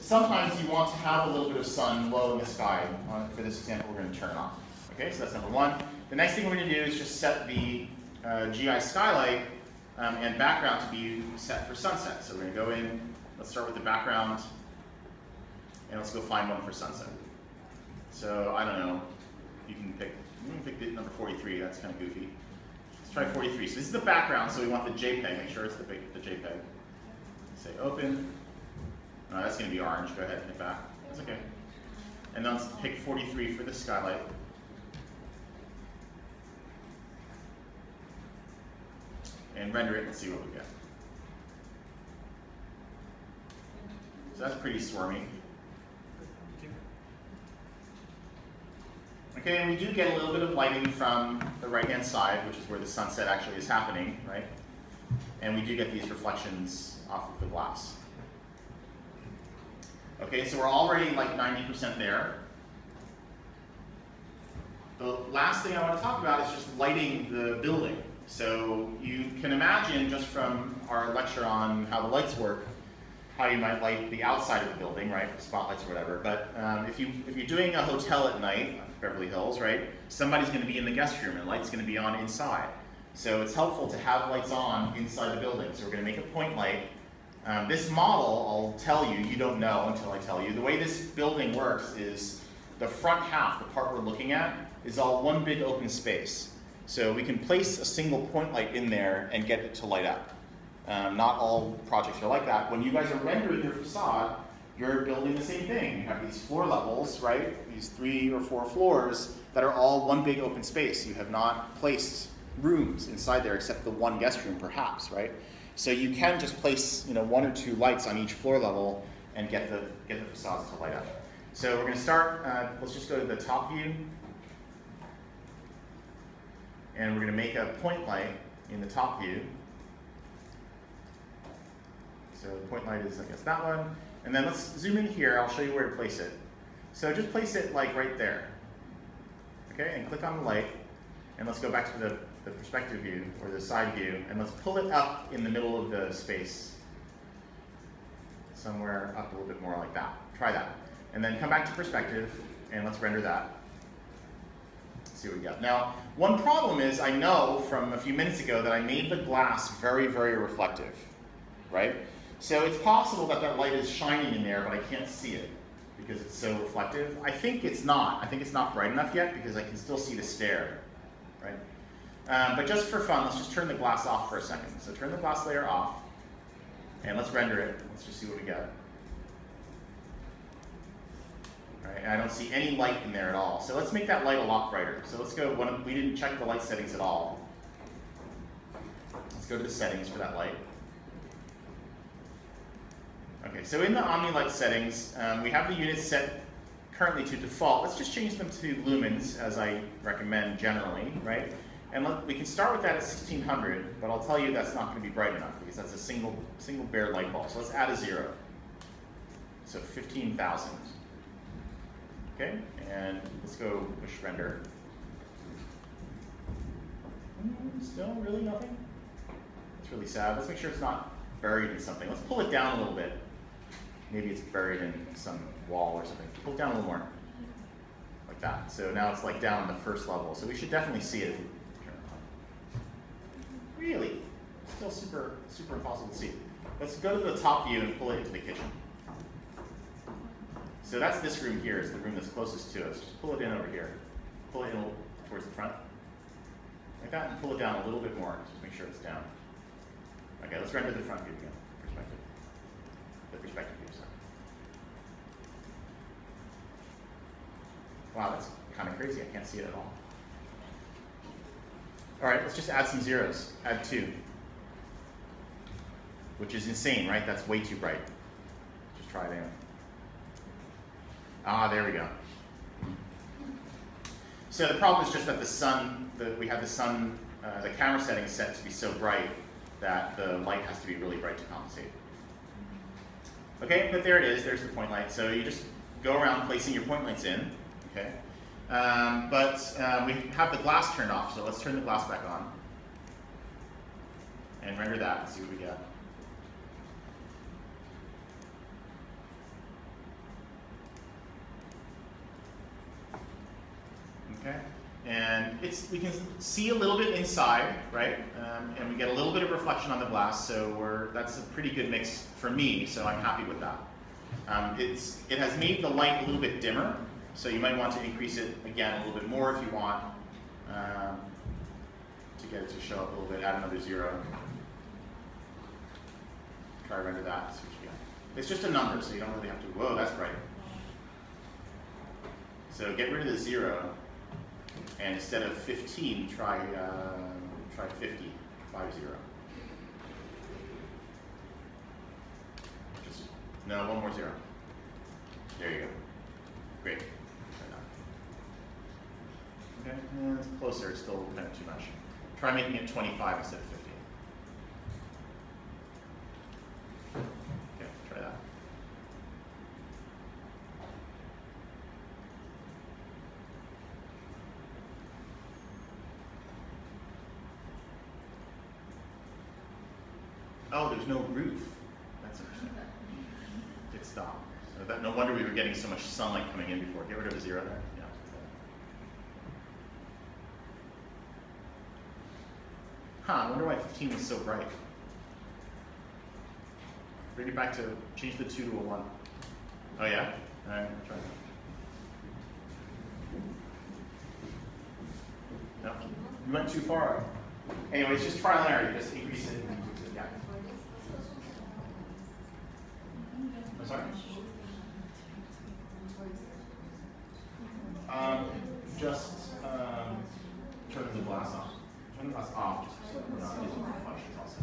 sometimes you want to have a little bit of sun low in the sky. For this example, we're going to turn it off. Okay, so that's number one. The next thing we're going to do is just set the GI skylight and background to be set for sunset. So we're going to go in, let's start with the background, and let's go find one for sunset. So I don't know, you can pick the number 43, that's kind of goofy. Let's try 43. So this is the background, so we want the JPEG, make sure it's the JPEG. Say open. That's going to be orange, go ahead and hit back. That's okay. And then let's pick 43 for the skylight. And render it and see what we get. So that's pretty swarmy. Okay, and we do get a little bit of lighting from the right-hand side, which is where the sunset actually is happening, right? And we do get these reflections off of the glass. Okay, so we're already like 90% there. The last thing I want to talk about is just lighting the building. So you can imagine just from our lecture on how the lights work, how you might light the outside of the building, right, spotlights or whatever. But if you're doing a hotel at night, Beverly Hills, right, somebody's going to be in the guest room and the light's going to be on inside. So it's helpful to have lights on inside the building. So we're going to make a point light. This model, I'll tell you, you don't know until I tell you. The way this building works is the front half, the part we're looking at, is all one big open space. So we can place a single point light in there and get it to light up. Not all projects are like that. When you guys are rendering your facade, you're building the same thing. You have these floor levels, right? These 3 or 4 floors that are all one big open space. You have not placed rooms inside there except the one guest room perhaps, right? So you can just place 1 or 2 lights on each floor level and get the facades to light up. So we're going to start, let's just go to the top view. And we're going to make a point light in the top view. So the point light is, I guess, that one. And then let's zoom in here. I'll show you where to place it. So just place it like right there. Okay, and click on the light. And let's go back to the perspective view, or the side view, and let's pull it up in the middle of the space. Somewhere up a little bit more like that. Try that. And then come back to perspective, and let's render that. See what we got. Now, one problem is I know from a few minutes ago that I made the glass very, very reflective, right? So it's possible that that light is shining in there, but I can't see it because it's so reflective. I think it's not. I think it's not bright enough yet because I can still see the stair, right? But just for fun, let's just turn the glass off for a second. So turn the glass layer off, and let's render it. Let's just see what we get. Right, and I don't see any light in there at all. So let's make that light a lot brighter. So let's go, we didn't check the light settings at all. Let's go to the settings for that light. Okay, so in the OmniLight settings, we have the units set currently to default. Let's just change them to lumens, as I recommend generally, right? And we can start with that at 1600, but I'll tell you that's not going to be bright enough because that's a single bare light bulb. So let's add a 0. So 15,000. Okay, and let's go push render. Still really nothing? It's really sad. Let's make sure it's not buried in something. Let's pull it down a little bit. Maybe it's buried in some wall or something. Pull it down a little more. Like that. So now it's like down the first level. So we should definitely see it if we turn it on. Really? Still super impossible to see. Let's go to the top view and pull it into the kitchen. So that's this room here, is the room that's closest to us. Just pull it in over here. Pull it in towards the front. Like that, and pull it down a little bit more. Just make sure it's down. Okay, let's render the front view again. Perspective. The perspective view, sorry. Wow, that's kind of crazy. I can't see it at all. All right, let's just add some zeros. Add 2. Which is insane, right? That's way too bright. Just try it anyway. Ah, there we go. So the problem is just that the sun, we have the sun, the camera settings set to be so bright that the light has to be really bright to compensate. Okay, but there it is. There's the point light. So you just go around placing your point lights in. Okay, we have the glass turned off. So let's turn the glass back on and render that and see what we get. we can see a little bit inside, right? And we get a little bit of reflection on the glass, so that's a pretty good mix for me, so I'm happy with that. It has made the light a little bit dimmer, so you might want to increase it again a little bit more if you want to get it to show up a little bit. Add another 0. Try to render that, see what you get. It's just a number, so you don't really have to, whoa, that's bright. So get rid of the 0, and instead of 15, try 50, 50. No, one more 0. There you go. Great. Okay, and it's closer, it's still kind of too much. Try making it 25 instead of 50. Okay, try that. Oh, there's no roof. That's interesting. It stopped. So no wonder we were getting so much sunlight coming in before. Get rid of the 0 there. Yeah. Huh, I wonder why 15 was so bright. Bring it back to, change the 2 to a 1. Oh yeah? Alright, try that. No, you went too far. Anyways, just trial and error. You just increase it and increase it. Yeah. I'm sorry? Turn the glass off. Turn the glass off just so we're not using reflections also.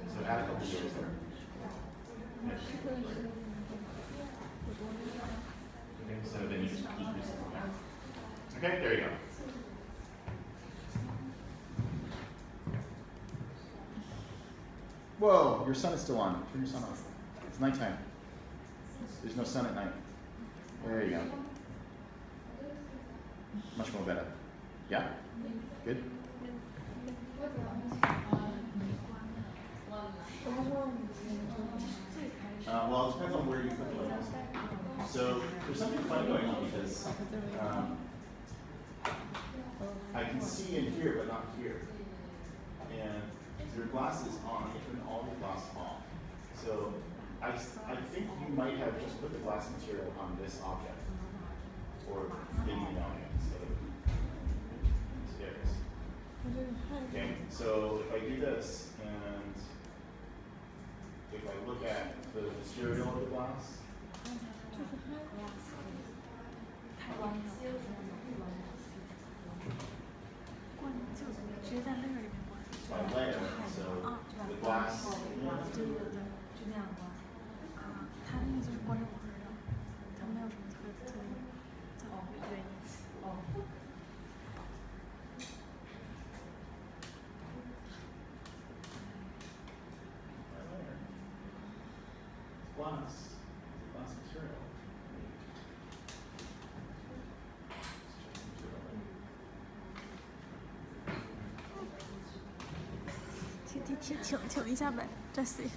So add a couple zeros there. Yes. Okay, so then you just decrease it. Okay, there you go. Whoa, your sun is still on. Turn your sun off. It's nighttime. There's no sun at night. There you go. Much more better. Yeah? Good? Well, it depends on where you put the lens. So there's something funny going on because I can see in here but not here. And your glass is on. You turn all your glass off. So I think you might have just put the glass material on this object. Or maybe down here instead of stairs. Okay, so if I do this and if I look at the material of the glass, by layer, so the glass. Glass material. 请一下呗，Jessie。